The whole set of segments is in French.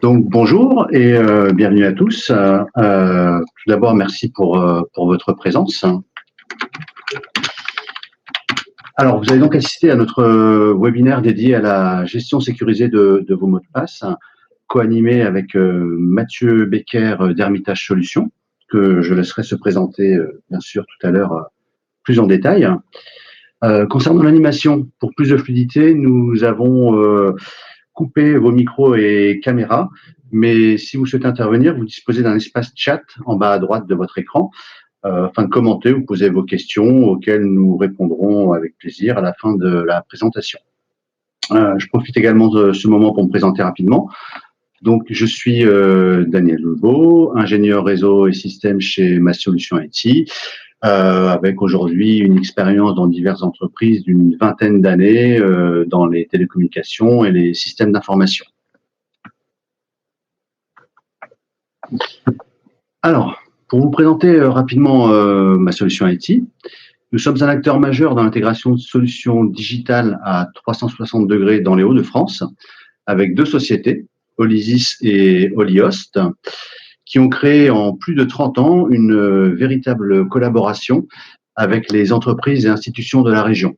Donc bonjour et bienvenue à tous. Tout d'abord, merci pour votre présence. Alors, vous avez donc assisté à notre webinaire dédié à la gestion sécurisée de vos mots de passe, co-animé avec Mathieu Becker d'Hermitage Solutions, que je laisserai se présenter bien sûr tout à l'heure plus en détail. Concernant l'animation, pour plus de fluidité, nous avons coupé vos micros et caméras, mais si vous souhaitez intervenir, vous disposez d'un espace chat en bas à droite de votre écran afin de commenter ou poser vos questions auxquelles nous répondrons avec plaisir à la fin de la présentation. Je profite également de ce moment pour me présenter rapidement. Donc, je suis Daniel Lebeau, ingénieur réseau et système chez Ma Solution IT, avec aujourd'hui une expérience dans diverses entreprises d'une vingtaine d'années dans les télécommunications et les systèmes d'information. Alors, pour vous présenter rapidement Ma Solution IT, nous sommes un acteur majeur dans l'intégration de solutions digitales à 360 degrés dans les Hauts-de-France, avec deux sociétés, Olysis et Holyhost, qui ont créé en plus de 30 ans une véritable collaboration avec les entreprises et institutions de la région.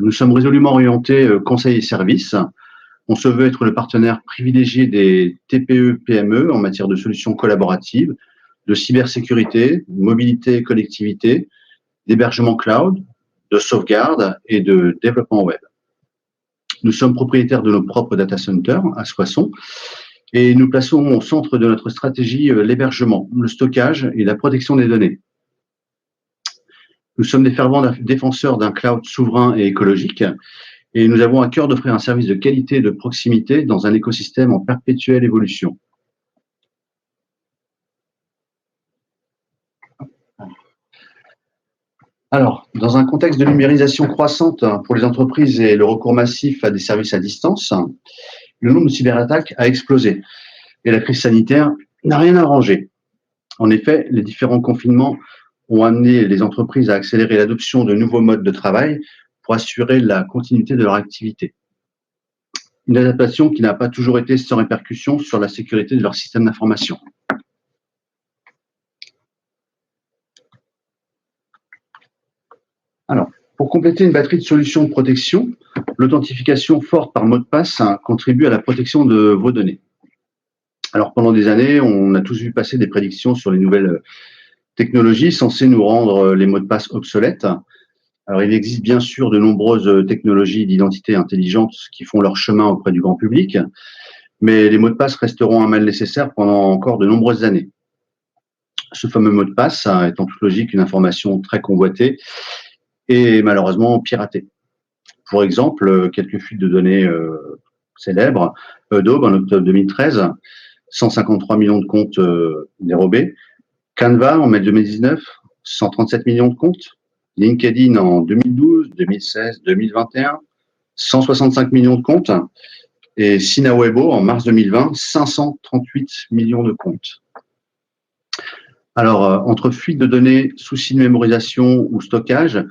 Nous sommes résolument orientés conseil et services. On se veut être le partenaire privilégié des TPE-PME en matière de solutions collaboratives, de cybersécurité, mobilité et connectivité, d'hébergement cloud, de sauvegarde et de développement web. Nous sommes propriétaires de nos propres data centers à Soissons et nous plaçons au centre de notre stratégie l'hébergement, le stockage et la protection des données. Nous sommes des fervents défenseurs d'un cloud souverain et écologique et nous avons à cœur d'offrir un service de qualité et de proximité dans un écosystème en perpétuelle évolution. Alors, dans un contexte de numérisation croissante pour les entreprises et le recours massif à des services à distance, le nombre de cyberattaques a explosé et la crise sanitaire n'a rien arrangé. En effet, les différents confinements ont amené les entreprises à accélérer l'adoption de nouveaux modes de travail pour assurer la continuité de leur activité. Une adaptation qui n'a pas toujours été sans répercussion sur la sécurité de leur système d'information. Alors, pour compléter une batterie de solutions de protection, l'authentification forte par mot de passe contribue à la protection de vos données. Alors, pendant des années, on a tous vu passer des prédictions sur les nouvelles technologies censées nous rendre les mots de passe obsolètes. Alors, il existe bien sûr de nombreuses technologies d'identité intelligente qui font leur chemin auprès du grand public, mais les mots de passe resteront un mal nécessaire pendant encore de nombreuses années. Ce fameux mot de passe est en toute logique une information très convoitée et malheureusement piratée. Pour exemple, quelques fuites de données célèbres, Adobe en octobre 2013, 153 millions de comptes dérobés, Canva en mai 2019, 137 millions de comptes, LinkedIn en 2012, 2016, 2021, 165 millions de comptes, et Sina Weibo en mars 2020, 538 millions de comptes. Alors, entre fuite de données, soucis de mémorisation ou stockage,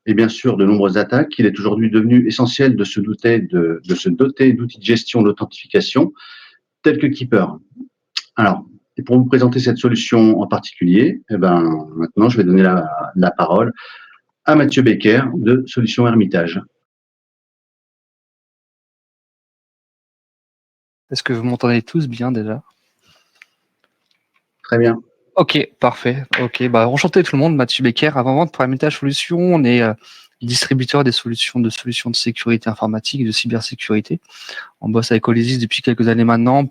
et bien sûr de nombreuses attaques, il est aujourd'hui devenu essentiel de se doter d'outils de gestion d'authentification tels que Keeper. Alors, et pour vous présenter cette solution en particulier, maintenant je vais donner la parole à Mathieu Becker de Solutions Hermitage. Est-ce que vous m'entendez tous bien déjà? Très bien. Ok, parfait. Ok, enchanté tout le monde, Mathieu Becker, avant-vente pour Hermitage Solutions. On est distributeur des solutions de sécurité informatique et de cybersécurité. On bosse avec Olysis depuis quelques années maintenant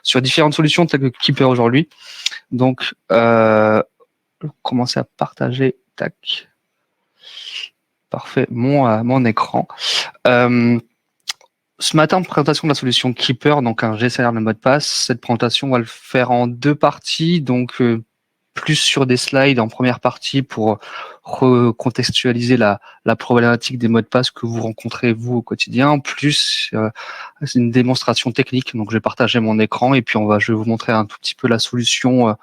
sur différentes solutions telles que Keeper aujourd'hui. Donc, commencer à partager, tac. Parfait, mon écran. Ce matin, présentation de la solution Keeper, donc un GCR de mot de passe. Cette présentation, on va le faire en deux parties, donc plus sur des slides en première partie pour recontextualiser la problématique des mots de passe que vous rencontrez vous au quotidien, plus c'est une démonstration technique. Donc je vais partager mon écran et puis je vais vous montrer un tout petit peu la solution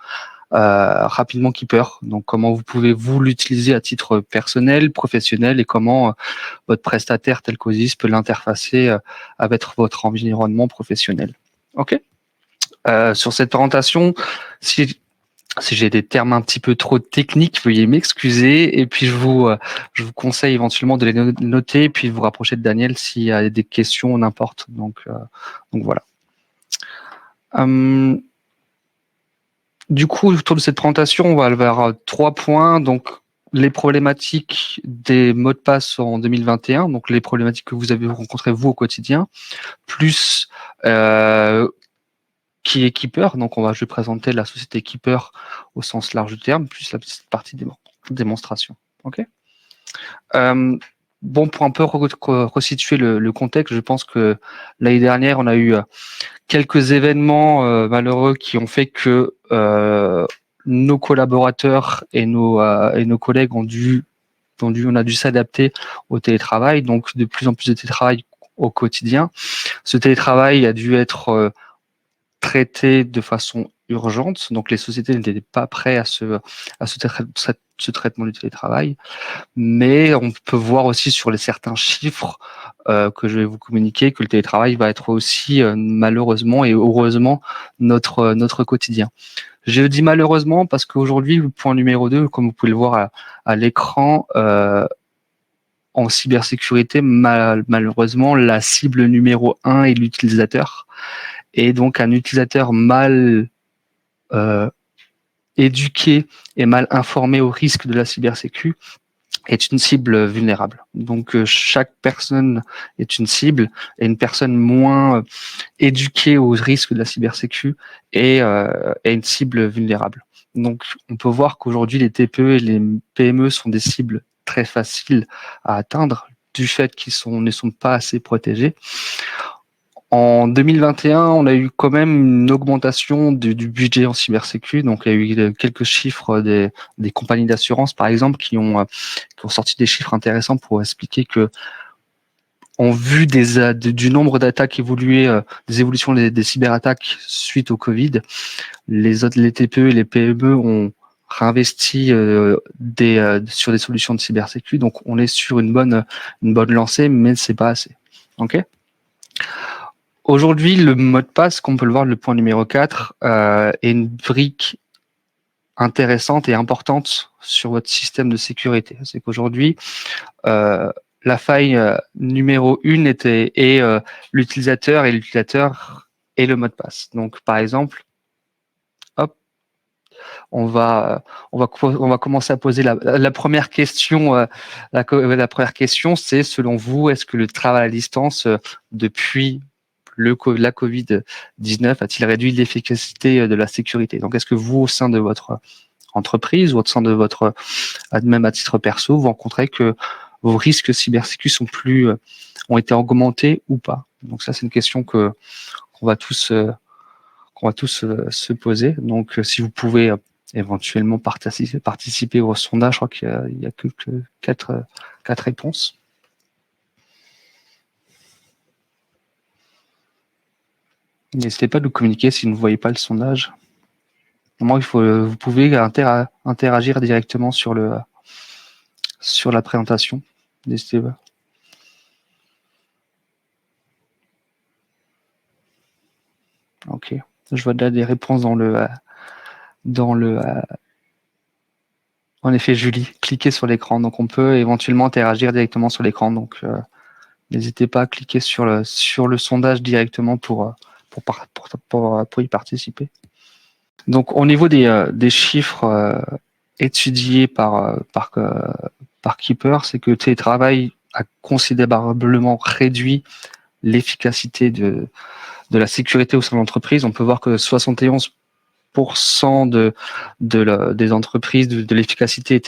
rapidement Keeper. Donc comment vous pouvez vous l'utiliser à titre personnel, professionnel et comment votre prestataire tel qu'Olysis peut l'interfacer avec votre environnement professionnel. Ok. Sur cette présentation, si j'ai des termes un petit peu trop techniques, veuillez m'excuser. Et puis je vous conseille éventuellement de les noter, puis de vous rapprocher de Daniel s'il y a des questions, n'importe. Donc voilà. Du coup, autour de cette présentation, on va avoir 3 points. Donc, les problématiques des mots de passe en 2021, donc les problématiques que vous avez rencontrées vous au quotidien, plus qui est Keeper. Donc, je vais présenter la société Keeper au sens large du terme, plus la petite partie démonstration. Ok. Bon, pour un peu resituer le contexte, je pense que l'année dernière, on a eu quelques événements malheureux qui ont fait que nos collaborateurs et nos collègues on a dû s'adapter au télétravail, donc de plus en plus de télétravail au quotidien. Ce télétravail a dû être traité de façon urgente, donc les sociétés n'étaient pas prêtes à ce traitement du télétravail, mais on peut voir aussi sur certains chiffres que je vais vous communiquer que le télétravail va être aussi malheureusement et heureusement notre quotidien. Je dis malheureusement parce qu'aujourd'hui, le point numéro 2, comme vous pouvez le voir à l'écran, en cybersécurité, malheureusement, la cible numéro 1 est l'utilisateur. Et donc, un utilisateur mal éduqué et mal informé au risque de la cybersécu est une cible vulnérable. Donc, chaque personne est une cible et une personne moins éduquée au risque de la cybersécu est une cible vulnérable. Donc, on peut voir qu'aujourd'hui, les TPE et les PME sont des cibles très faciles à atteindre du fait qu'ils ne sont pas assez protégés. En 2021, on a eu quand même une augmentation du budget en cybersécu. Donc, il y a eu quelques chiffres des compagnies d'assurance, par exemple, qui ont sorti des chiffres intéressants pour expliquer que, en vue du nombre d'attaques évoluées, des évolutions des cyberattaques suite au Covid, les TPE et les PME ont réinvesti sur des solutions de cybersécu. Donc, on est sur une bonne lancée, mais c'est pas assez. Ok. Aujourd'hui, le mot de passe, comme on peut le voir, le point numéro 4, est une brique intéressante et importante sur votre système de sécurité. C'est qu'aujourd'hui, la faille numéro 1 est l'utilisateur et le mot de passe. Donc, par exemple, hop, on va commencer à poser la première question. La première question, c'est, selon vous, est-ce que le travail à distance depuis la Covid-19 a-t-il réduit l'efficacité de la sécurité? Donc, est-ce que vous, au sein de votre entreprise ou au sein de votre, même à titre perso, vous rencontrez que vos risques cybersécu ont été augmentés ou pas? Donc, ça, c'est une question qu'on va tous se poser. Donc, si vous pouvez éventuellement participer au sondage, je crois qu'il y a que 4 réponses. N'hésitez pas à nous communiquer si vous ne voyez pas le sondage. Vous pouvez interagir directement sur la présentation. N'hésitez pas. Ok. Je vois là des réponses en effet, Julie, cliquez sur l'écran. Donc, on peut éventuellement interagir directement sur l'écran. Donc, n'hésitez pas à cliquer sur le sondage directement pour y participer. Donc, au niveau des chiffres étudiés par Keeper, c'est que le télétravail a considérablement réduit l'efficacité de la sécurité au sein de l'entreprise. On peut voir que 71% des entreprises de l'efficacité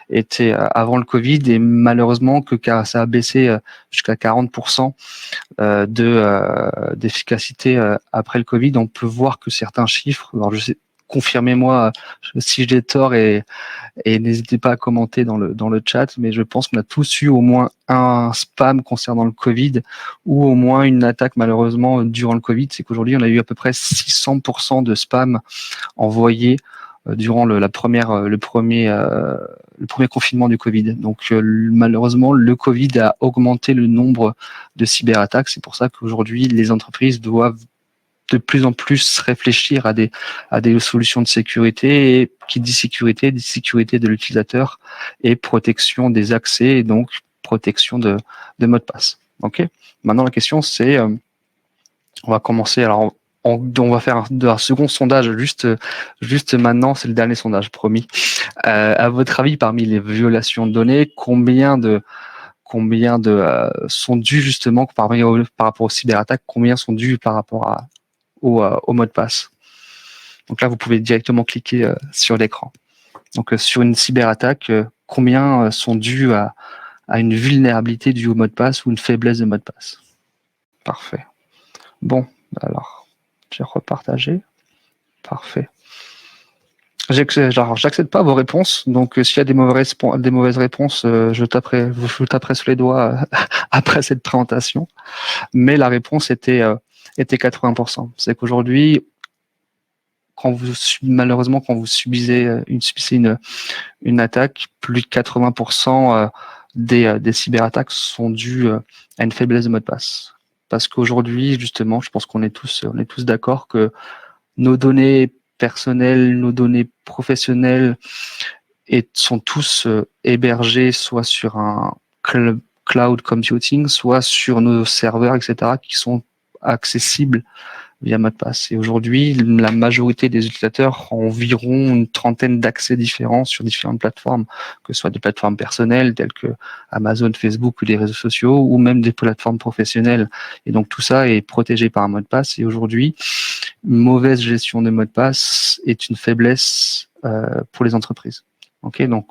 était avant le Covid, et malheureusement ça a baissé jusqu'à 40% d'efficacité après le Covid. On peut voir que certains chiffres, alors confirmez-moi si j'ai tort, et n'hésitez pas à commenter dans le chat, mais je pense qu'on a tous eu au moins un spam concernant le Covid ou au moins une attaque malheureusement durant le Covid. C'est qu'aujourd'hui, on a eu à peu près 600% de spam envoyé durant le premier confinement du Covid. Donc malheureusement, le Covid a augmenté le nombre de cyberattaques. C'est pour ça qu'aujourd'hui, les entreprises doivent de plus en plus réfléchir à des solutions de sécurité. Et qui dit sécurité de l'utilisateur et protection des accès et donc protection de mot de passe. Ok. Maintenant la question c'est, on va commencer. Alors on va faire un second sondage juste maintenant. C'est le dernier sondage promis. À votre avis, parmi les violations de données, combien de sont dus justement par rapport aux cyberattaques, combien sont dus par rapport au mot de passe. Donc là, vous pouvez directement cliquer sur l'écran. Donc sur une cyberattaque, combien sont dus à une vulnérabilité due au mot de passe ou une faiblesse de mot de passe. Parfait. Bon, alors, j'ai repartagé. Parfait. J'accepte pas vos réponses, donc s'il y a des mauvaises réponses, je vous taperai sur les doigts après cette présentation. Mais la réponse était 80%. C'est qu'aujourd'hui, malheureusement, quand vous subissez une attaque, plus de 80% des cyberattaques sont dues à une faiblesse de mot de passe. Parce qu'aujourd'hui, justement, je pense qu'on est tous d'accord que nos données personnelles, nos données professionnelles sont tous hébergés soit sur un cloud computing, soit sur nos serveurs, etc., qui sont accessibles via mot de passe. Et aujourd'hui, la majorité des utilisateurs ont environ une trentaine d'accès différents sur différentes plateformes, que ce soit des plateformes personnelles telles que Amazon, Facebook ou des réseaux sociaux, ou même des plateformes professionnelles. Et donc tout ça est protégé par un mot de passe. Et aujourd'hui, une mauvaise gestion des mots de passe est une faiblesse pour les entreprises. Ok, donc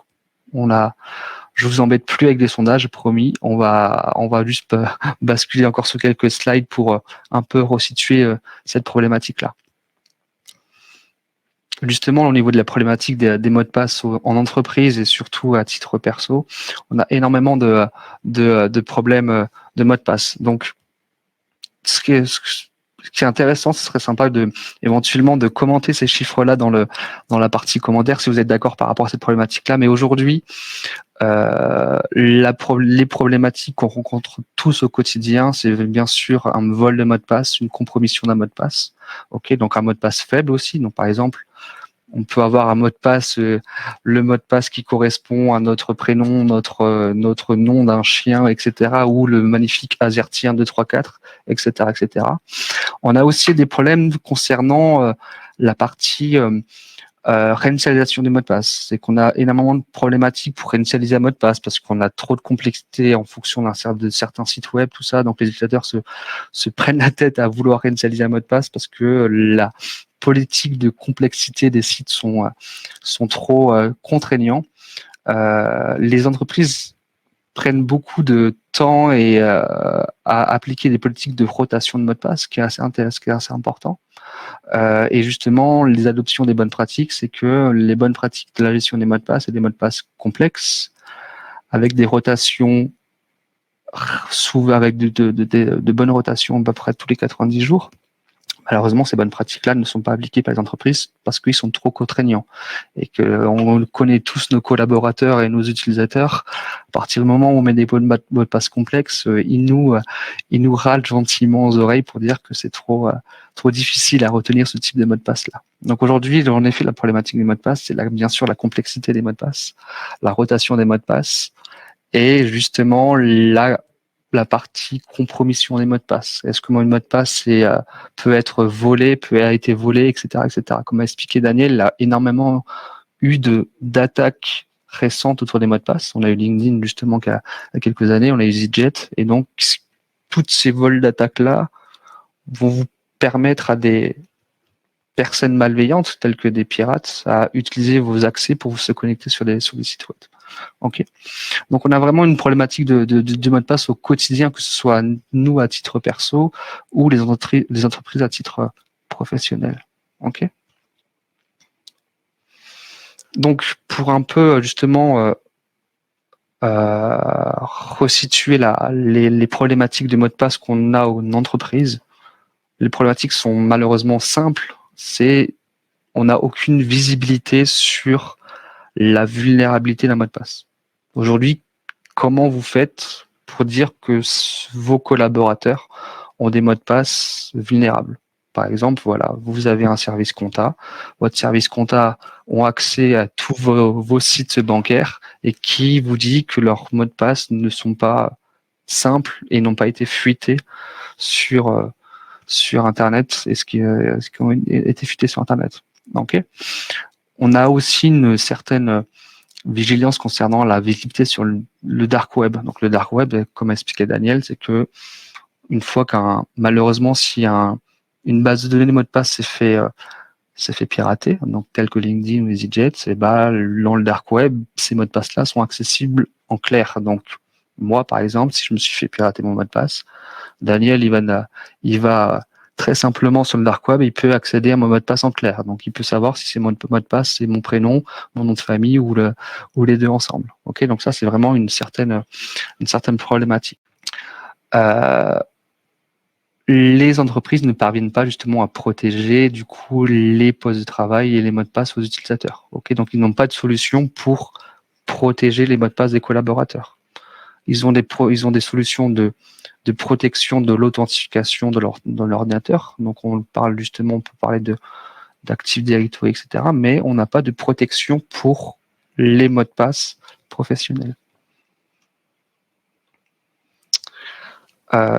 je vous embête plus avec des sondages, promis. On va juste basculer encore sur quelques slides pour un peu resituer cette problématique-là. Justement, au niveau de la problématique des mots de passe en entreprise et surtout à titre perso, on a énormément de problèmes de mots de passe. Donc, ce qui est intéressant, ce serait sympa éventuellement de commenter ces chiffres-là dans la partie commentaires si vous êtes d'accord par rapport à cette problématique-là. Mais aujourd'hui, les problématiques qu'on rencontre tous au quotidien, c'est bien sûr un vol de mot de passe, une compromission d'un mot de passe. Ok, donc un mot de passe faible aussi. Donc par exemple, on peut avoir un mot de passe, le mot de passe qui correspond à notre prénom, notre nom d'un chien, etc., ou le magnifique azerty 1, 2, 3, 4, etc., etc. On a aussi des problèmes concernant la partie réinitialisation des mots de passe. C'est qu'on a énormément de problématiques pour réinitialiser un mot de passe parce qu'on a trop de complexité en fonction de certains sites web, tout ça. Donc les utilisateurs se prennent la tête à vouloir réinitialiser un mot de passe parce que la politique de complexité des sites sont trop contraignants. Les entreprises prennent beaucoup de temps à appliquer des politiques de rotation de mot de passe, ce qui est assez intéressant, ce qui est assez important. Et justement, les adoptions des bonnes pratiques, c'est que les bonnes pratiques de la gestion des mots de passe, c'est des mots de passe complexes, avec des rotations, souvent avec de bonnes rotations à peu près tous les 90 jours. Malheureusement, ces bonnes pratiques-là ne sont pas appliquées par les entreprises parce qu'ils sont trop contraignants et qu'on connaît tous nos collaborateurs et nos utilisateurs. À partir du moment où on met des mots de passe complexes, ils nous râlent gentiment aux oreilles pour dire que c'est trop difficile à retenir ce type de mot de passe-là. Donc aujourd'hui, en effet, la problématique des mots de passe, c'est bien sûr la complexité des mots de passe, la rotation des mots de passe et justement la partie compromission des mots de passe. Est-ce que mon mot de passe peut être volé, peut avoir été volé, etc., etc. Comme a expliqué Daniel, il y a énormément eu d'attaques récentes autour des mots de passe. On a eu LinkedIn justement il y a quelques années, on a eu EasyJet, et donc toutes ces vols d'attaques-là vont vous permettre à des personnes malveillantes, telles que des pirates, à utiliser vos accès pour se connecter sur des sites web. Ok. Donc on a vraiment une problématique de mot de passe au quotidien, que ce soit nous à titre perso ou les entreprises à titre professionnel. Ok. Donc pour un peu justement resituer les problématiques de mot de passe qu'on a en entreprise, les problématiques sont malheureusement simples. On n'a aucune visibilité sur la vulnérabilité d'un mot de passe. Aujourd'hui, comment vous faites pour dire que vos collaborateurs ont des mots de passe vulnérables? par exemple, voilà, vous avez un service compta, votre service compta ont accès à tous vos sites bancaires et qui vous dit que leurs mots de passe ne sont pas simples et n'ont pas été fuités sur Internet et ce qui ont été fuités sur Internet. Ok. On a aussi une certaine vigilance concernant la visibilité sur le dark web. Donc le dark web, comme expliquait Daniel, c'est que une fois malheureusement, si une base de données de mots de passe s'est fait pirater, donc tel que LinkedIn ou EasyJet, et dans le dark web, ces mots de passe-là sont accessibles en clair. Donc moi, par exemple, si je me suis fait pirater mon mot de passe, Daniel, il va très simplement sur le dark web, il peut accéder à mon mot de passe en clair. Donc, il peut savoir si c'est mon mot de passe, c'est mon prénom, mon nom de famille ou les deux ensemble. Ok, donc ça, c'est vraiment une certaine problématique. Les entreprises ne parviennent pas justement à protéger du coup les postes de travail et les mots de passe aux utilisateurs. Ok, donc ils n'ont pas de solution pour protéger les mots de passe des collaborateurs. Ils ont des solutions de protection de l'authentification de leur ordinateur. Donc, on peut parler d'Active Directory, etc. Mais on n'a pas de protection pour les mots de passe professionnels.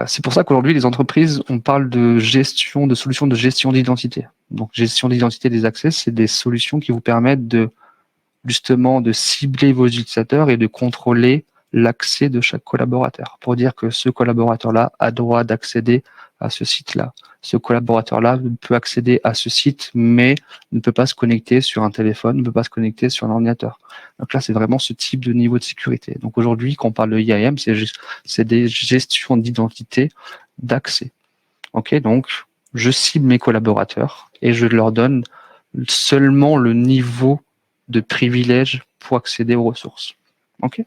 C'est pour ça qu'aujourd'hui, les entreprises, on parle de solutions de gestion d'identité. Donc, gestion d'identité des accès, c'est des solutions qui vous permettent justement de cibler vos utilisateurs et de contrôler l'accès de chaque collaborateur pour dire que ce collaborateur-là a droit d'accéder à ce site-là. Ce collaborateur-là peut accéder à ce site, mais ne peut pas se connecter sur un téléphone, ne peut pas se connecter sur un ordinateur. Donc là, c'est vraiment ce type de niveau de sécurité. Donc aujourd'hui, quand on parle de IAM, c'est des gestions d'identité d'accès. Ok, donc je cible mes collaborateurs et je leur donne seulement le niveau de privilèges pour accéder aux ressources. Ok.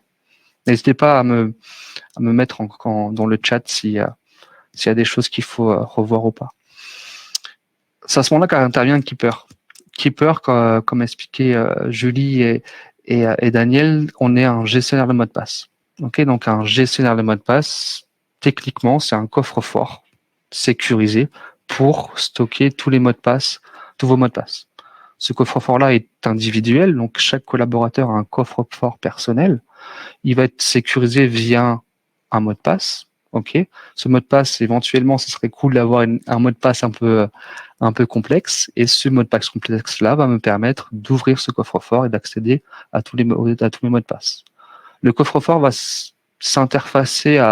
N'hésitez pas à me mettre dans le chat s'il y a des choses qu'il faut revoir ou pas. C'est à ce moment-là qu'intervient Keeper. Keeper, comme expliqué Julie et Daniel, on est un gestionnaire de mot de passe. Ok, donc un gestionnaire de mot de passe, techniquement, c'est un coffre-fort sécurisé pour stocker tous vos mots de passe. Ce coffre-fort-là est individuel, donc chaque collaborateur a un coffre-fort personnel. Il va être sécurisé via un mot de passe. Ok. Ce mot de passe, éventuellement, ce serait cool d'avoir un mot de passe un peu complexe. Et ce mot de passe complexe-là va me permettre d'ouvrir ce coffre-fort et d'accéder à tous mes mots de passe. Le coffre-fort va s'interfacer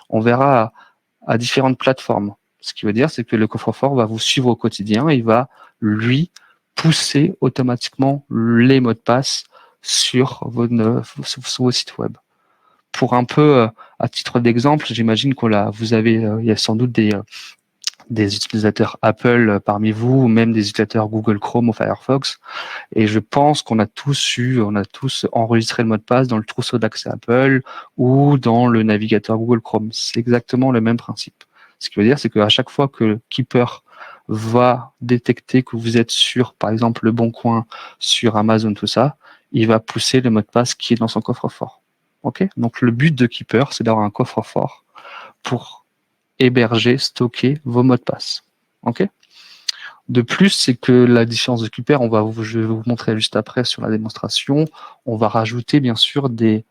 on verra, à différentes plateformes. Ce qui veut dire, c'est que le coffre-fort va vous suivre au quotidien et il va, lui, pousser automatiquement les mots de passe sur vos sites web. Pour un peu, à titre d'exemple, j'imagine il y a sans doute des utilisateurs Apple parmi vous, ou même des utilisateurs Google Chrome ou Firefox. Et je pense qu'on a tous enregistré le mot de passe dans le trousseau d'accès Apple ou dans le navigateur Google Chrome. C'est exactement le même principe. Ce qui veut dire, c'est qu'à chaque fois que Keeper va détecter que vous êtes sur, par exemple, Le Bon Coin, sur Amazon, tout ça, il va pousser le mot de passe qui est dans son coffre-fort. Ok. Donc le but de Keeper, c'est d'avoir un coffre-fort pour héberger, stocker vos mots de passe. Ok. De plus, c'est que la différence de Keeper, je vais vous montrer juste après sur la démonstration, on va rajouter bien sûr des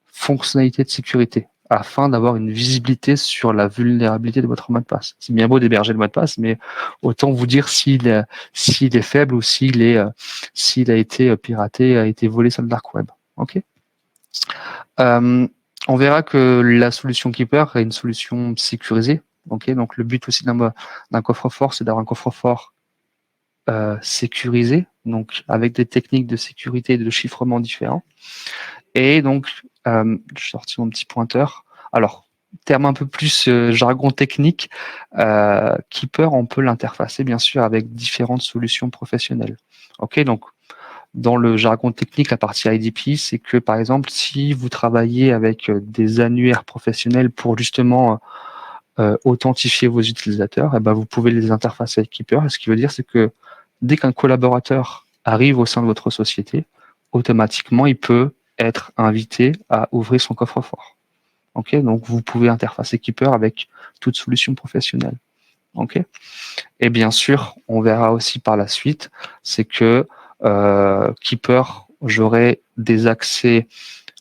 fonctionnalités de sécurité afin d'avoir une visibilité sur la vulnérabilité de votre mot de passe. C'est bien beau d'héberger le mot de passe, mais autant vous dire s'il est faible ou s'il a été piraté, a été volé sur le dark web. Ok. On verra que la solution Keeper est une solution sécurisée. Ok. Donc le but aussi d'un coffre-fort, c'est d'avoir un coffre-fort sécurisé, donc avec des techniques de sécurité et de chiffrement différents. Et donc, je sortis mon petit pointeur. Alors, terme un peu plus jargon technique, Keeper, on peut l'interfacer bien sûr avec différentes solutions professionnelles. Ok, donc dans le jargon technique, la partie IDP, c'est que par exemple, si vous travaillez avec des annuaires professionnels pour justement authentifier vos utilisateurs, et ben vous pouvez les interfacer avec Keeper. Et ce qui veut dire, c'est que dès qu'un collaborateur arrive au sein de votre société, automatiquement, il peut être invité à ouvrir son coffre-fort. Ok, donc vous pouvez interfacer Keeper avec toute solution professionnelle. Ok. Et bien sûr, on verra aussi par la suite, c'est que Keeper, j'aurai des accès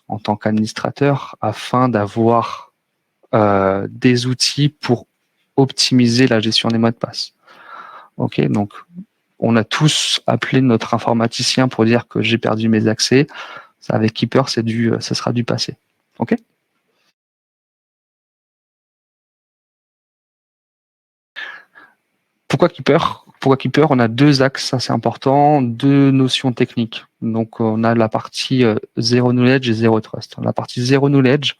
en tant qu'administrateur afin d'avoir des outils pour optimiser la gestion des mots de passe. Ok, donc on a tous appelé notre informaticien pour dire que j'ai perdu mes accès. Avec Keeper, ça sera du passé. Ok. Pourquoi Keeper? Pourquoi Keeper? On a deux axes assez importants, deux notions techniques. Donc on a la partie Zero Knowledge et Zero Trust. La partie Zero Knowledge,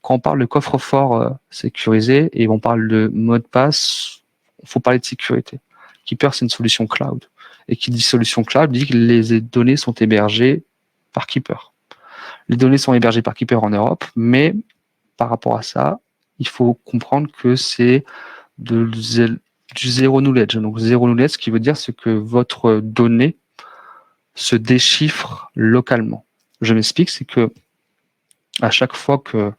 quand on parle de coffre-fort sécurisé et on parle de mot de passe, il faut parler de sécurité. Keeper, c'est une solution cloud. Et qui dit solution cloud dit que les données sont hébergées par Keeper. Les données sont hébergées par Keeper en Europe, mais par rapport à ça, il faut comprendre que c'est du zero knowledge. Donc zero knowledge, ce qui veut dire c'est que votre donnée se déchiffre localement. Je m'explique, c'est que à chaque fois que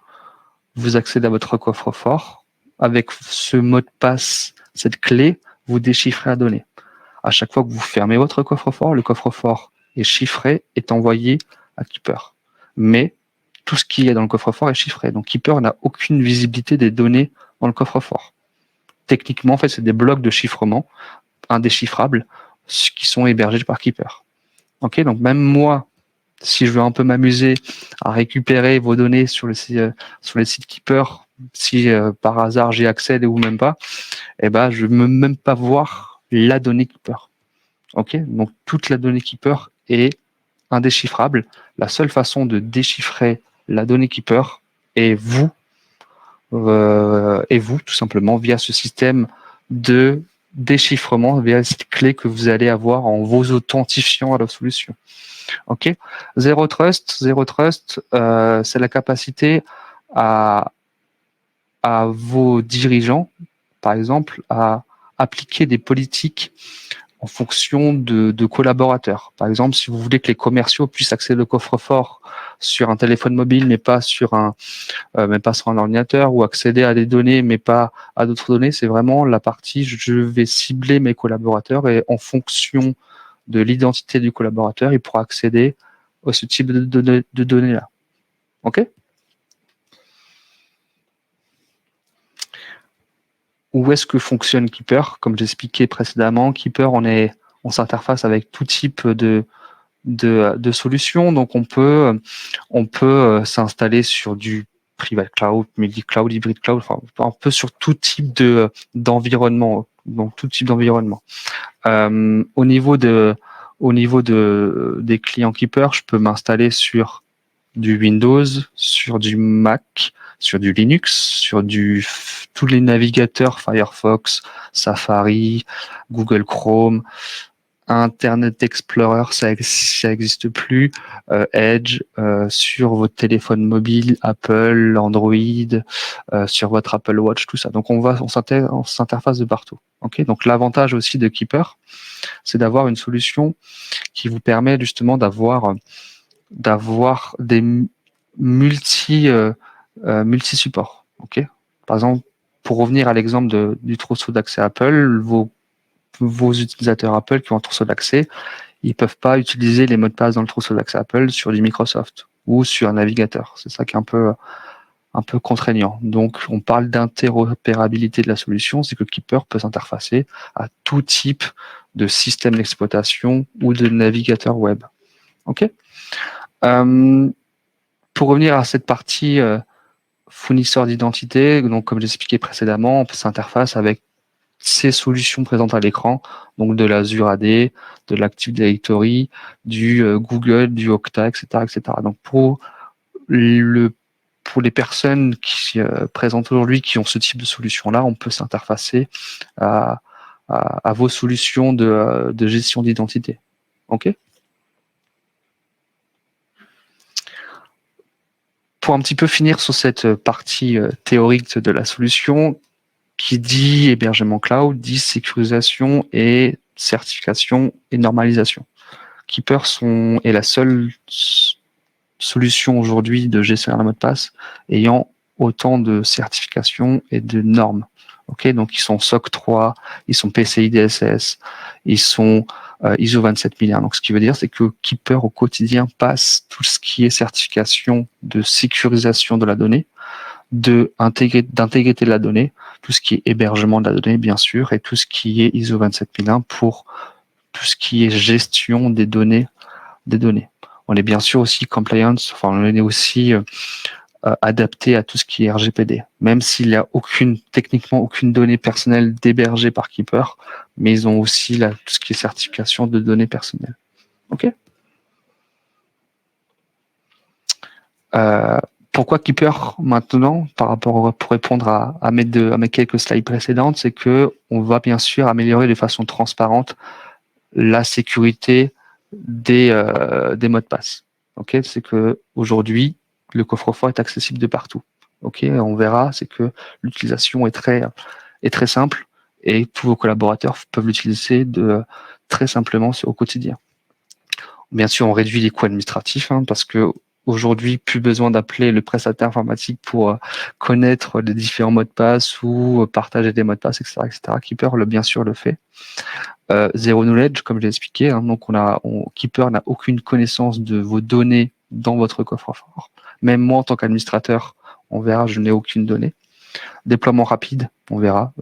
vous accédez à votre coffre-fort, avec ce mot de passe, cette clé, vous déchiffrez la donnée. À chaque fois que vous fermez votre coffre-fort, le coffre-fort est chiffré, est envoyé à Keeper. Mais tout ce qui est dans le coffre-fort est chiffré. Donc Keeper n'a aucune visibilité des données dans le coffre-fort. Techniquement, en fait, c'est des blocs de chiffrement indéchiffrables qui sont hébergés par Keeper. Ok, donc même moi, si je veux un peu m'amuser à récupérer vos données sur les sites Keeper, si par hasard j'y accède ou même pas, eh ben, je ne veux même pas voir la donnée Keeper. Ok, donc toute la donnée Keeper est indéchiffrable. La seule façon de déchiffrer la donnée Keeper est vous, tout simplement, via ce système de déchiffrement, via cette clé que vous allez avoir en vous authentifiant à la solution. Ok. Zero Trust, c'est la capacité à vos dirigeants, par exemple, à appliquer des politiques en fonction de collaborateurs. Par exemple, si vous voulez que les commerciaux puissent accéder au coffre-fort sur un téléphone mobile, mais pas sur un ordinateur, ou accéder à des données, mais pas à d'autres données, c'est vraiment la partie je vais cibler mes collaborateurs et en fonction de l'identité du collaborateur, il pourra accéder à ce type de données-là. OK? Où est-ce que fonctionne Keeper? Comme j'expliquais précédemment, Keeper, on s'interface avec tout type de solutions. Donc, on peut s'installer sur du private cloud, multi-cloud, hybrid cloud, enfin, un peu sur tout type d'environnement. Donc, tout type d'environnement. Au niveau des clients Keeper, je peux m'installer sur du Windows, sur du Mac, sur du Linux, sur tous les navigateurs Firefox, Safari, Google Chrome, Internet Explorer, ça existe plus, Edge, sur votre téléphone mobile, Apple, Android, sur votre Apple Watch, tout ça. Donc on s'interface de partout. Ok. Donc l'avantage aussi de Keeper, c'est d'avoir une solution qui vous permet justement d'avoir des multi supports. Ok. Par exemple, pour revenir à l'exemple du trousseau d'accès Apple, vos utilisateurs Apple qui ont un trousseau d'accès, ils peuvent pas utiliser les mots de passe dans le trousseau d'accès Apple sur du Microsoft ou sur un navigateur. C'est ça qui est un peu contraignant. Donc, on parle d'interopérabilité de la solution, c'est que Keeper peut s'interfacer à tout type de système d'exploitation ou de navigateur web. Ok. Pour revenir à cette partie fournisseur d'identité, donc comme j'expliquais précédemment, on peut s'interface avec ces solutions présentes à l'écran, donc de l'Azure AD, de l'Active Directory, du Google, du Okta, etc., etc. Donc pour les personnes qui présentent aujourd'hui qui ont ce type de solution-là, on peut s'interfacer à vos solutions de gestion d'identité. Ok. Pour un petit peu finir sur cette partie théorique de la solution, qui dit hébergement cloud, dit sécurisation et certification et normalisation. Keeper est la seule solution aujourd'hui de gestionnaire de mot de passe ayant autant de certifications et de normes. Ok, donc ils sont SOC 3, ils sont PCI DSS, ils sont ISO 27001. Donc ce qui veut dire, c'est que Keeper au quotidien passe tout ce qui est certification de sécurisation de la donnée, d'intégrité de la donnée, tout ce qui est hébergement de la donnée, bien sûr, et tout ce qui est ISO 27001 pour tout ce qui est gestion des données. On est bien sûr aussi compliance, enfin on est aussi adapté à tout ce qui est RGPD, même s'il n'y a techniquement aucune donnée personnelle d'hébergée par Keeper, mais ils ont aussi tout ce qui est certification de données personnelles. Ok. Pourquoi Keeper maintenant, pour répondre à mes quelques slides précédentes, c'est que on va bien sûr améliorer de façon transparente la sécurité des mots de passe. Ok, c'est que aujourd'hui le coffre-fort est accessible de partout. Ok, on verra, c'est que l'utilisation est très simple et tous vos collaborateurs peuvent l'utiliser très simplement au quotidien. Bien sûr, on réduit les coûts administratifs parce que aujourd'hui, plus besoin d'appeler le prestataire informatique pour connaître les différents mots de passe ou partager des mots de passe, etc., etc. Keeper, bien sûr, le fait. Zero knowledge, comme je l'ai expliqué. Donc, Keeper n'a aucune connaissance de vos données dans votre coffre-fort. Même moi, en tant qu'administrateur, on verra, je n'ai aucune donnée. Déploiement rapide, on verra.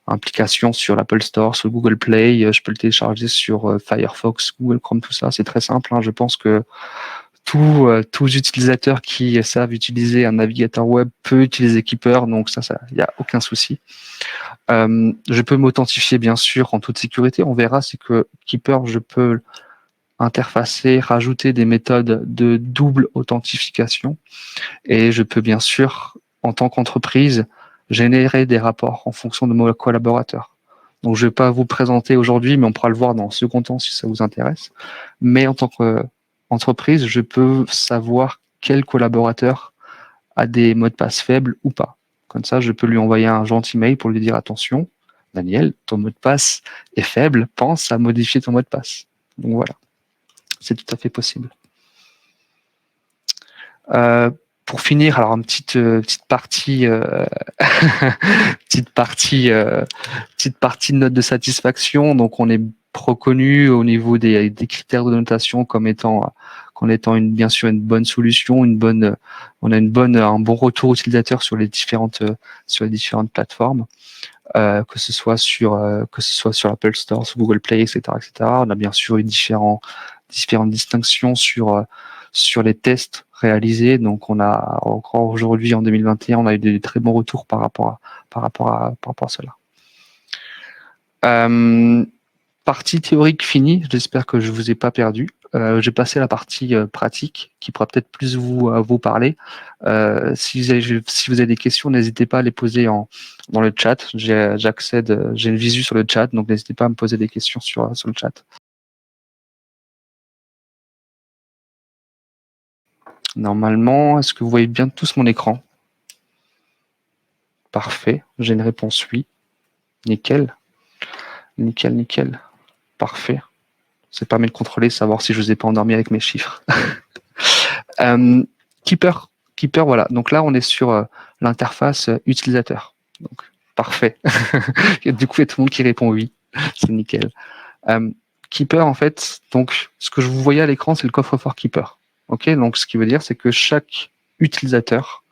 Implication sur l'Apple Store, sur Google Play, je peux le télécharger sur Firefox, Google Chrome, tout ça. C'est très simple. Je pense que tous utilisateurs qui savent utiliser un navigateur web peut utiliser Keeper, donc ça, il n'y a aucun souci. Je peux m'authentifier bien sûr en toute sécurité. On verra, c'est que Keeper, je peux interfacer, rajouter des méthodes de double authentification et je peux bien sûr, en tant qu'entreprise, générer des rapports en fonction de mon collaborateur. Donc je ne vais pas vous présenter aujourd'hui, mais on pourra le voir dans un second temps si ça vous intéresse. Mais en tant qu'entreprise, je peux savoir quel collaborateur a des mots de passe faibles ou pas. Comme ça, je peux lui envoyer un gentil mail pour lui dire attention, Daniel, ton mot de passe est faible, pense à modifier ton mot de passe. Donc voilà, c'est tout à fait possible. Pour finir, alors une petite partie, petite partie de note de satisfaction. Donc on est reconnu au niveau des critères de notation comme étant bien sûr une bonne solution, on a un bon retour utilisateur sur les différentes plateformes, que ce soit sur l'Apple Store, sur Google Play, etc., etc. On a bien sûr eu différentes distinctions sur les tests réalisés. Donc on a encore aujourd'hui en 2021, on a eu des très bons retours par rapport à cela. Partie théorique finie, j'espère que je vous ai pas perdu. J'ai passé à la partie pratique qui pourra peut-être plus vous parler. Si vous avez des questions, n'hésitez pas à les poser dans le chat. J'accède, j'ai une visu sur le chat, donc n'hésitez pas à me poser des questions sur le chat. Normalement, est-ce que vous voyez bien tous mon écran? Parfait, j'ai une réponse oui. Nickel. Nickel. Parfait. Ça permet de contrôler, savoir si je vous ai pas endormi avec mes chiffres. Keeper, voilà. Donc là, on est sur l'interface utilisateur. Donc, parfait. Du coup, il y a tout le monde qui répond oui. C'est nickel. Keeper, en fait, donc, ce que je vous voyais à l'écran, c'est le coffre-fort Keeper. Ok, donc ce qui veut dire, c'est que chaque utilisateur,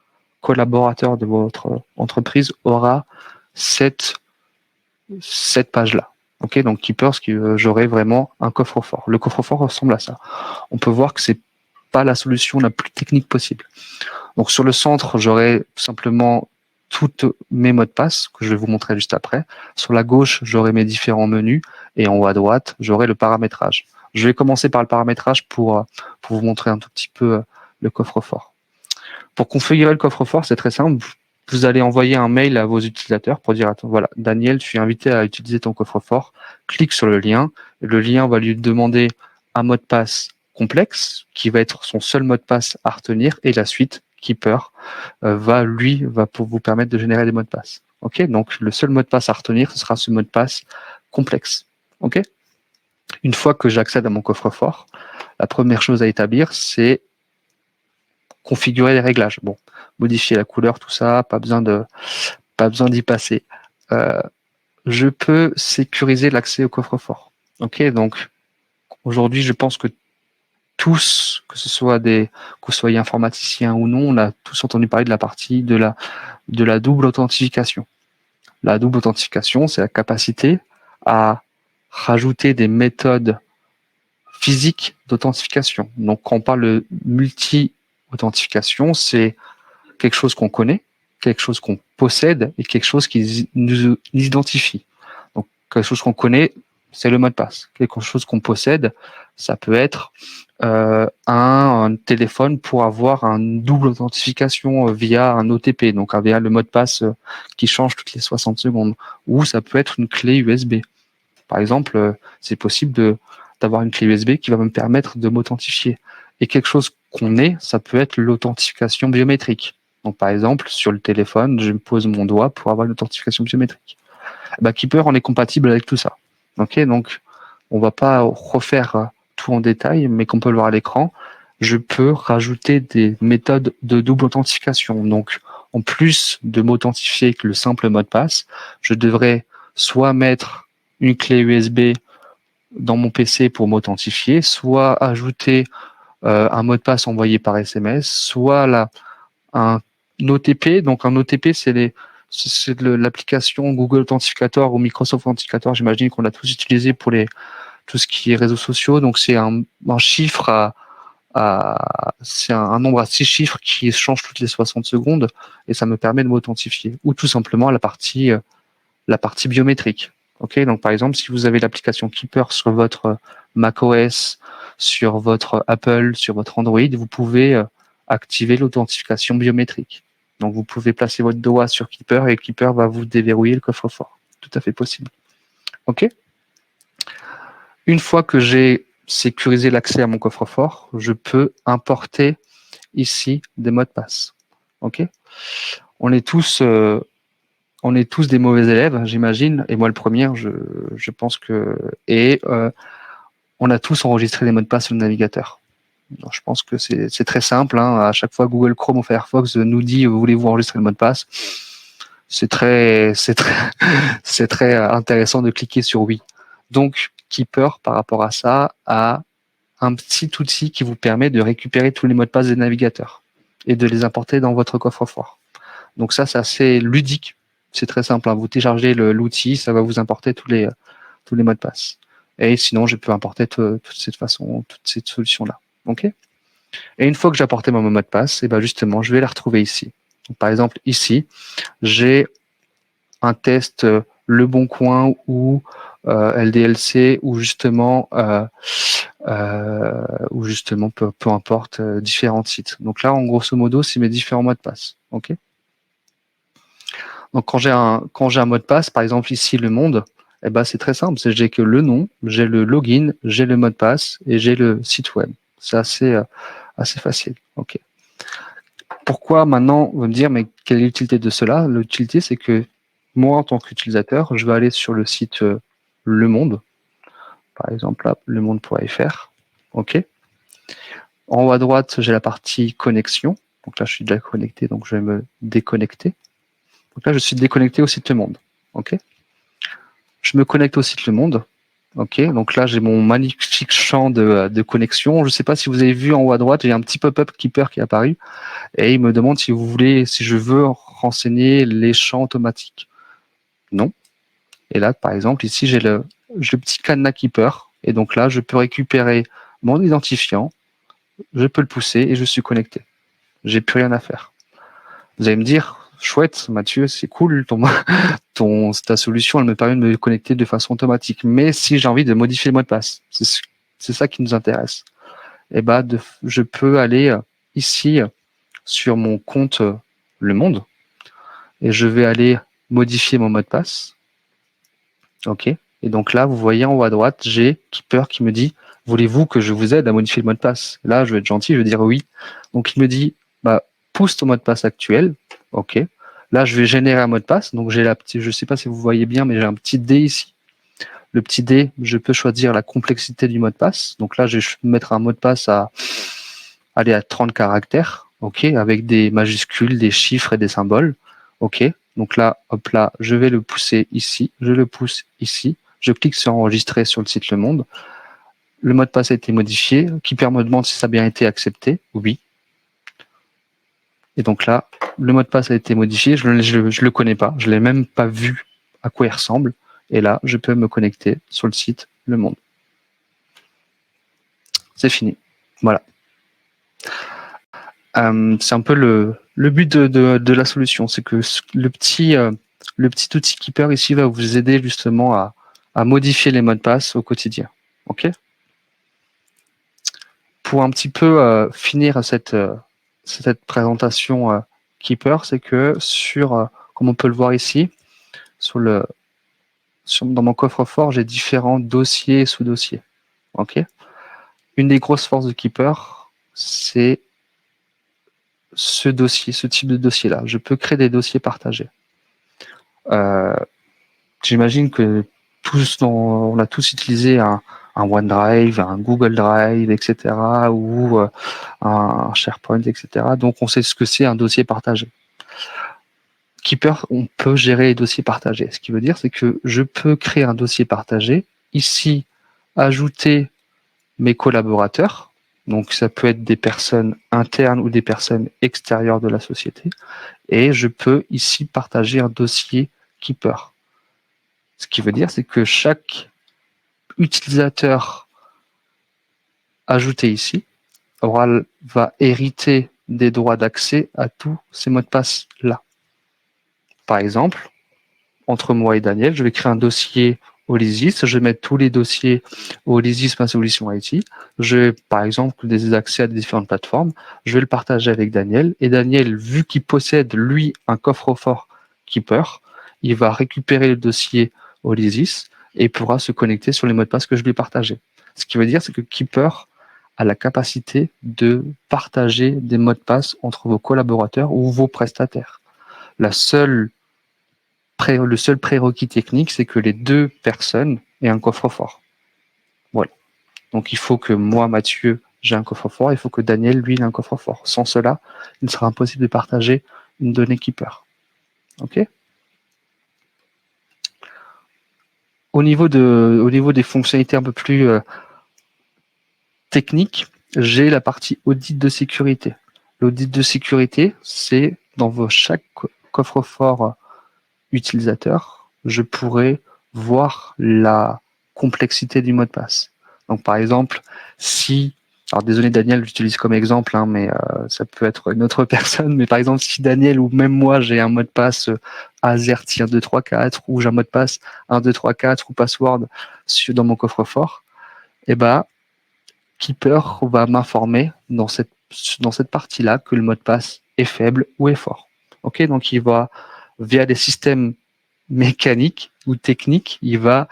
collaborateur de votre entreprise aura cette page-là. Ok, donc Keeper, j'aurai vraiment un coffre-fort. Le coffre-fort ressemble à ça. On peut voir que c'est pas la solution la plus technique possible. Donc sur le centre, j'aurai simplement tous mes mots de passe que je vais vous montrer juste après. Sur la gauche, j'aurai mes différents menus et en haut à droite, j'aurai le paramétrage. Je vais commencer par le paramétrage pour vous montrer un tout petit peu le coffre-fort. Pour configurer le coffre-fort, c'est très simple. Vous allez envoyer un mail à vos utilisateurs pour dire attends, voilà, Daniel, je suis invité à utiliser ton coffre-fort. Clique sur le lien. Le lien va lui demander un mot de passe complexe qui va être son seul mot de passe à retenir et la suite Keeper va vous permettre de générer des mots de passe. Ok, donc le seul mot de passe à retenir, ce sera ce mot de passe complexe. Ok. Une fois que j'accède à mon coffre-fort, la première chose à établir, c'est configurer les réglages. Bon, modifier la couleur, tout ça, pas besoin d'y passer. Je peux sécuriser l'accès au coffre-fort. Ok, donc aujourd'hui, je pense que tous, que ce soit que vous soyez informaticien ou non, on a tous entendu parler de la partie de la double authentification. La double authentification, c'est la capacité à rajouter des méthodes physiques d'authentification. Donc, quand on parle de multi-authentification, c'est quelque chose qu'on connaît, quelque chose qu'on possède et quelque chose qui nous identifie. Donc, quelque chose qu'on connaît, c'est le mot de passe. Quelque chose qu'on possède, ça peut être un téléphone pour avoir une double authentification via un OTP, donc via le mot de passe qui change toutes les 60 secondes. Ou ça peut être une clé USB. Par exemple, c'est possible d'avoir une clé USB qui va me permettre de m'authentifier. Et quelque chose qu'on est, ça peut être l'authentification biométrique. Donc, par exemple, sur le téléphone, je me pose mon doigt pour avoir une authentification biométrique. Keeper, on est compatible avec tout ça. Ok, donc on va pas refaire tout en détail, mais comme on peut le voir à l'écran, je peux rajouter des méthodes de double authentification. Donc, en plus de m'authentifier avec le simple mot de passe, je devrais soit mettre une clé USB dans mon PC pour m'authentifier, soit ajouter un mot de passe envoyé par SMS, soit un OTP. Donc un OTP, c'est l'application Google Authenticator ou Microsoft Authenticator, j'imagine qu'on a tous utilisé pour tout ce qui est réseaux sociaux. Donc c'est un chiffre c'est un nombre à 6 chiffres qui change toutes les 60 secondes et ça me permet de m'authentifier. Ou tout simplement la partie biométrique. Ok, donc par exemple, si vous avez l'application Keeper sur votre macOS, sur votre Apple, sur votre Android, vous pouvez activer l'authentification biométrique. Donc vous pouvez placer votre doigt sur Keeper et Keeper va vous déverrouiller le coffre-fort. Tout à fait possible. Ok. Une fois que j'ai sécurisé l'accès à mon coffre-fort, je peux importer ici des mots de passe. Ok. On est tous des mauvais élèves, j'imagine, et moi le premier, je pense que... Et on a tous enregistré des mots de passe sur le navigateur. Donc, je pense que c'est très simple. À chaque fois, Google Chrome ou Firefox nous dit voulez-vous enregistrer le mot de passe. C'est très intéressant de cliquer sur oui. Donc, Keeper, par rapport à ça, a un petit outil qui vous permet de récupérer tous les mots de passe des navigateurs et de les importer dans votre coffre-fort. Donc ça, c'est assez ludique. C'est très simple. Vous téléchargez l'outil, ça va vous importer tous les mots de passe. Et sinon, je peux importer toute cette solution-là. Ok. Et une fois que j'ai apporté mon mot de passe, et justement, je vais la retrouver ici. Donc, par exemple, ici, j'ai un test Le Bon Coin ou LDLC ou justement peu importe différents sites. Donc là, en grosso modo, c'est mes différents mots de passe. Ok. Donc quand j'ai un mot de passe, par exemple ici Le Monde, c'est très simple, j'ai que le nom, j'ai le login, j'ai le mot de passe et j'ai le site web. C'est assez facile. Ok. Pourquoi maintenant on va me dire mais quelle est l'utilité de cela? L'utilité c'est que moi en tant qu'utilisateur, je vais aller sur le site Le Monde, par exemple là, lemonde.fr. Ok. En haut à droite, j'ai la partie connexion. Donc là, je suis déjà connecté, donc je vais me déconnecter. Donc là, je suis déconnecté au site Le Monde. Ok. Je me connecte au site Le Monde. Ok. Donc là, j'ai mon magnifique champ de connexion. Je ne sais pas si vous avez vu en haut à droite, j'ai un petit pop-up Keeper qui est apparu et il me demande si je veux renseigner les champs automatiques. Non. Et là, par exemple, ici, j'ai le petit cadenas Keeper et donc là, je peux récupérer mon identifiant, je peux le pousser et je suis connecté. J'ai plus rien à faire. Vous allez me dire, chouette, Mathieu, c'est cool, ta solution, elle me permet de me connecter de façon automatique. Mais si j'ai envie de modifier le mot de passe, c'est ça qui nous intéresse. Je peux aller ici sur mon compte Le Monde et je vais aller modifier mon mot de passe. Ok. Et donc là, vous voyez en haut à droite, j'ai Keeper qui me dit, voulez-vous que je vous aide à modifier le mot de passe? Là, je vais être gentil, je vais dire oui. Donc il me dit, pousse ton mot de passe actuel. Ok. Là, je vais générer un mot de passe. Donc, j'ai je ne sais pas si vous voyez bien, mais j'ai un petit dé ici. Le petit dé, je peux choisir la complexité du mot de passe. Donc là, je vais mettre un mot de passe à 30 caractères. OK, avec des majuscules, des chiffres et des symboles. OK, donc là, hop là, je vais le pousser ici, je le pousse ici, je clique sur enregistrer sur le site Le Monde. Le mot de passe a été modifié. Keeper me demande si ça a bien été accepté. Oui. Et donc là, le mot de passe a été modifié. Je le connais pas. Je l'ai même pas vu à quoi il ressemble. Et là, je peux me connecter sur le site Le Monde. C'est fini. Voilà. C'est un peu le but de la solution. C'est que le petit outil Keeper ici va vous aider justement à modifier les mots de passe au quotidien. OK ? Pour un petit peu finir cette présentation Keeper, c'est que comme on peut le voir ici, dans mon coffre-fort, j'ai différents dossiers et sous-dossiers. Ok. Une des grosses forces de Keeper, c'est ce type de dossier-là. Je peux créer des dossiers partagés. J'imagine que on a tous utilisé un OneDrive, un Google Drive, etc., ou un SharePoint, etc. Donc, on sait ce que c'est un dossier partagé. Keeper, on peut gérer les dossiers partagés. Ce qui veut dire, c'est que je peux créer un dossier partagé, ici, ajouter mes collaborateurs, donc ça peut être des personnes internes ou des personnes extérieures de la société, et je peux ici partager un dossier Keeper. Ce qui veut dire, c'est que chaque utilisateur ajouté ici va hériter des droits d'accès à tous ces mots de passe là. Par exemple, entre moi et Daniel, je vais créer un dossier Olysis, je vais mettre tous les dossiers Olysis, ma solution IT. Je vais, par exemple, des accès à des différentes plateformes. Je vais le partager avec Daniel. Et Daniel, vu qu'il possède, lui, un coffre-fort Keeper, il va récupérer le dossier Olysis et pourra se connecter sur les mots de passe que je lui ai partagés. Ce qui veut dire, c'est que Keeper a la capacité de partager des mots de passe entre vos collaborateurs ou vos prestataires. Le seul prérequis technique, c'est que les deux personnes aient un coffre-fort. Voilà. Donc il faut que moi, Mathieu, j'ai un coffre-fort, il faut que Daniel, lui, ait un coffre-fort. Sans cela, il sera impossible de partager une donnée Keeper. OK ? Au niveau des fonctionnalités un peu plus techniques, j'ai la partie audit de sécurité. L'audit de sécurité, c'est dans chaque coffre-fort utilisateur, je pourrais voir la complexité du mot de passe. Donc par exemple, alors désolé Daniel, j'utilise comme exemple, mais ça peut être une autre personne, mais par exemple si Daniel ou même moi j'ai un mot de passe AZERTY 1, 2, 3, 4 ou j'ai un mot de passe 1, 2, 3, 4 ou password dans mon coffre-fort, Keeper va m'informer dans cette partie-là que le mot de passe est faible ou est fort. Ok, donc il va via des systèmes mécaniques ou techniques, il va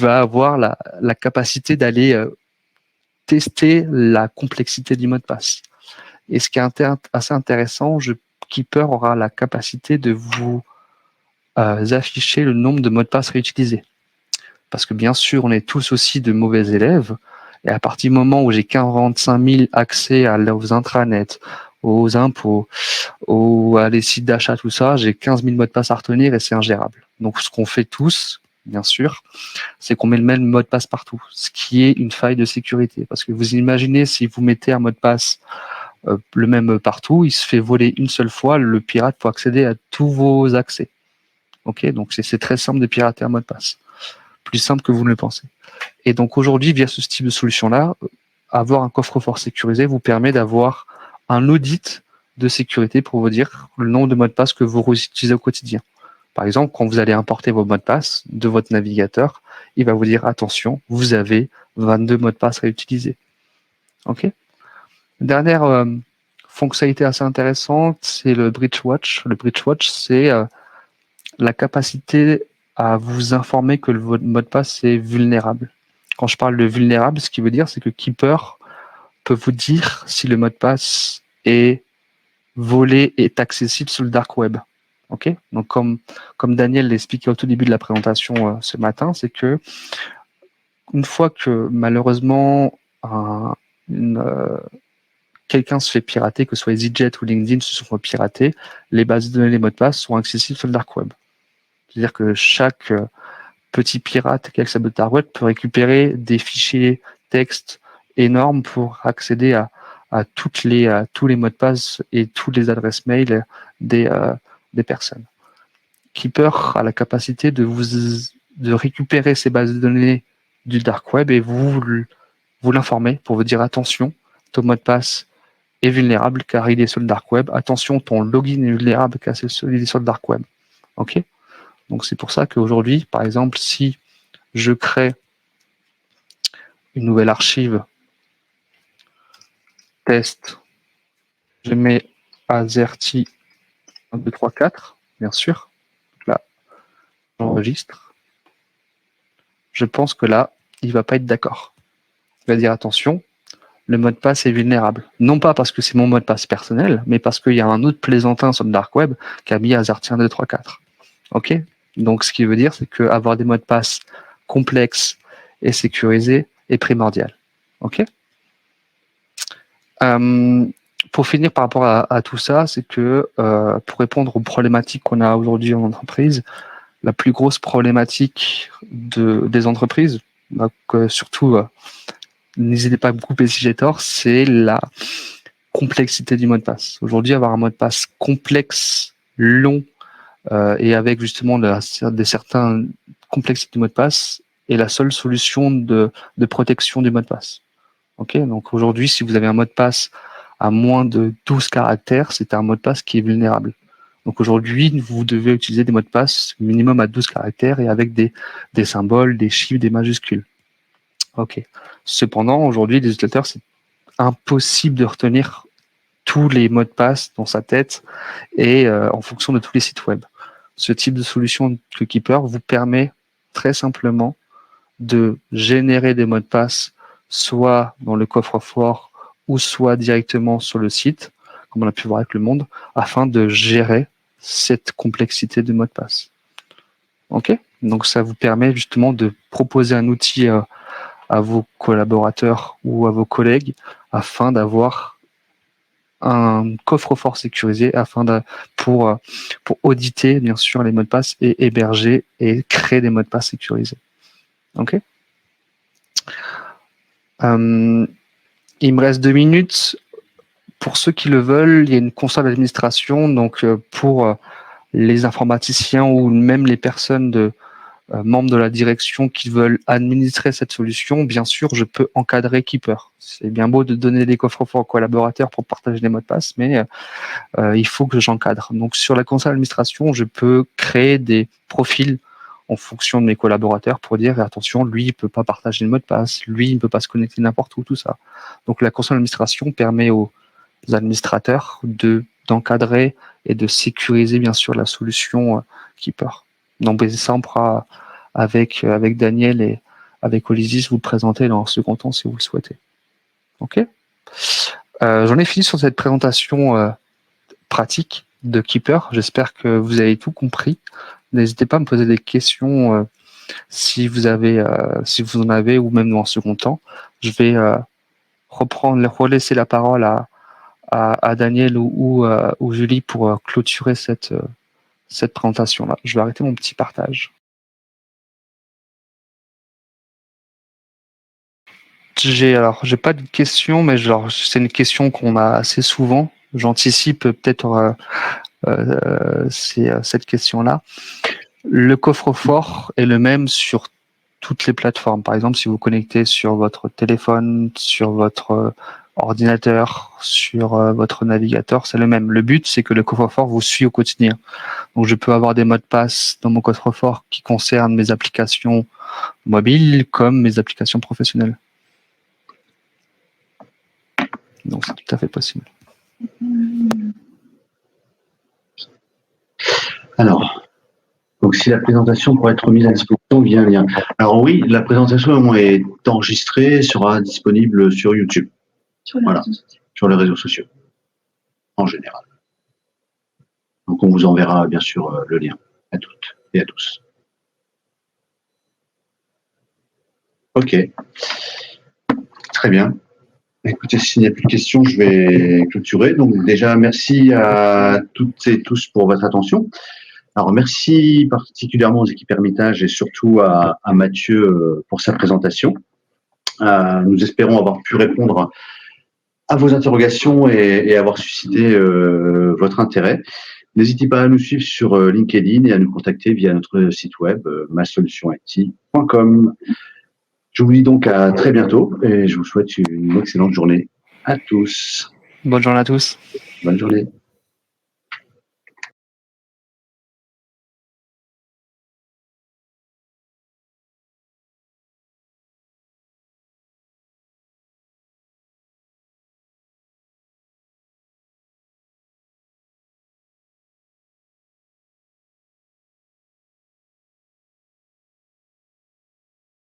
avoir la capacité d'aller tester la complexité du mot de passe. Et ce qui est assez intéressant, Keeper aura la capacité de vous afficher le nombre de mots de passe réutilisés. Parce que bien sûr, on est tous aussi de mauvais élèves. Et à partir du moment où j'ai 45 000 accès aux intranets, aux impôts, à les sites d'achat, tout ça, j'ai 15 000 mots de passe à retenir et c'est ingérable. Donc ce qu'on fait tous, bien sûr, c'est qu'on met le même mot de passe partout, ce qui est une faille de sécurité. Parce que vous imaginez, si vous mettez un mot de passe le même partout, il se fait voler une seule fois, le pirate peut accéder à tous vos accès. Ok, donc c'est très simple de pirater un mot de passe. Plus simple que vous ne le pensez. Et donc aujourd'hui, via ce type de solution-là, avoir un coffre-fort sécurisé vous permet d'avoir un audit de sécurité pour vous dire le nombre de mots de passe que vous utilisez au quotidien. Par exemple, quand vous allez importer vos mots de passe de votre navigateur, il va vous dire attention, vous avez 22 mots de passe réutilisés. Ok. Dernière fonctionnalité assez intéressante, c'est le Breach Watch. Le Breach Watch, c'est la capacité à vous informer que votre mot de passe est vulnérable. Quand je parle de vulnérable, ce qui veut dire, c'est que Keeper peut vous dire si le mot de passe est volé et est accessible sur le dark web. Ok. Donc comme Daniel l'expliquait au tout début de la présentation ce matin, c'est que une fois que malheureusement quelqu'un se fait pirater, que ce soit EasyJet ou LinkedIn se sont piratés, les bases de données, les mots de passe sont accessibles sur le dark web. C'est-à-dire que chaque petit pirate qui a accès au dark web peut récupérer des fichiers texte énormes pour accéder à tous les mots de passe et toutes les adresses mail des personnes. Keeper a la capacité de récupérer ces bases de données du dark web et vous l'informer pour vous dire attention, ton mot de passe est vulnérable car il est sur le dark web. Attention, ton login est vulnérable car il est sur le dark web. Ok. Donc c'est pour ça qu'aujourd'hui, par exemple, si je crée une nouvelle archive test, je mets azerty 1, 2, 3, 4, bien sûr. Là, j'enregistre. Je pense que là, il ne va pas être d'accord. Il va dire attention, le mot de passe est vulnérable. Non pas parce que c'est mon mot de passe personnel, mais parce qu'il y a un autre plaisantin sur le dark web qui a mis azerty 1, 2, 3, 4. Ok. Donc ce qui veut dire, c'est qu'avoir des mots de passe complexes et sécurisés est primordial. Ok. Pour finir par rapport à tout ça, c'est que pour répondre aux problématiques qu'on a aujourd'hui en entreprise, la plus grosse problématique des entreprises, donc, surtout, n'hésitez pas à me couper si j'ai tort, c'est la complexité du mot de passe. Aujourd'hui, avoir un mot de passe complexe, long, et avec justement des certains complexités du mot de passe est la seule solution de protection du mot de passe. Ok, donc aujourd'hui, si vous avez un mot de passe à moins de 12 caractères, c'est un mot de passe qui est vulnérable. Donc aujourd'hui, vous devez utiliser des mots de passe minimum à 12 caractères et avec des symboles, des chiffres, des majuscules. Ok. Cependant, aujourd'hui, les utilisateurs, c'est impossible de retenir tous les mots de passe dans sa tête et en fonction de tous les sites web. Ce type de solution que Keeper vous permet très simplement de générer des mots de passe soit dans le coffre-fort ou soit directement sur le site, comme on a pu voir avec le monde, afin de gérer cette complexité de mots de passe. Ok. Donc ça vous permet justement de proposer un outil à vos collaborateurs ou à vos collègues afin d'avoir un coffre-fort sécurisé pour auditer bien sûr les mots de passe et héberger et créer des mots de passe sécurisés. Ok. Il me reste 2 minutes. Pour ceux qui le veulent, il y a une console d'administration. Donc pour les informaticiens ou même les personnes membres de la direction qui veulent administrer cette solution, bien sûr, je peux encadrer Keeper. C'est bien beau de donner des coffres-forts aux collaborateurs pour partager les mots de passe, mais il faut que j'encadre. Donc sur la console d'administration, je peux créer des profils en fonction de mes collaborateurs pour dire attention, lui, il ne peut pas partager le mot de passe, lui, il ne peut pas se connecter n'importe où, tout ça. Donc la console d'administration permet aux administrateurs d'encadrer et de sécuriser bien sûr la solution Keeper. Donc ça, on pourra avec Daniel et avec Olysis vous le présenter dans un second temps si vous le souhaitez. Ok. J'en ai fini sur cette présentation pratique de Keeper. J'espère que vous avez tout compris. N'hésitez pas à me poser des questions si vous en avez ou même dans un second temps. Je vais relaisser la parole à Daniel ou Julie pour clôturer cette présentation-là. Je vais arrêter mon petit partage. J'ai pas de questions, mais c'est une question qu'on a assez souvent. J'anticipe peut-être cette question-là. Le coffre-fort est le même sur toutes les plateformes. Par exemple, si vous connectez sur votre téléphone, sur votre ordinateur, sur votre navigateur, c'est le même. Le but, c'est que le coffre-fort vous suit au quotidien. Donc, je peux avoir des mots de passe dans mon coffre-fort qui concernent mes applications mobiles comme mes applications professionnelles. Donc, c'est tout à fait possible. Alors, donc si la présentation pourrait être mise à disposition via un lien. Alors oui, la présentation est enregistrée, sera disponible sur YouTube. Voilà, sur les réseaux sociaux, en général. Donc on vous enverra bien sûr le lien à toutes et à tous. Ok, très bien. Écoutez, s'il n'y a plus de questions, je vais clôturer. Donc déjà, merci à toutes et tous pour votre attention. Alors, merci particulièrement aux équipes Hermitage et surtout à Mathieu pour sa présentation. Nous espérons avoir pu répondre à vos interrogations et avoir suscité votre intérêt. N'hésitez pas à nous suivre sur LinkedIn et à nous contacter via notre site web masolutionit.com. Je vous dis donc à très bientôt et je vous souhaite une excellente journée à tous. Bonne journée à tous. Bonne journée.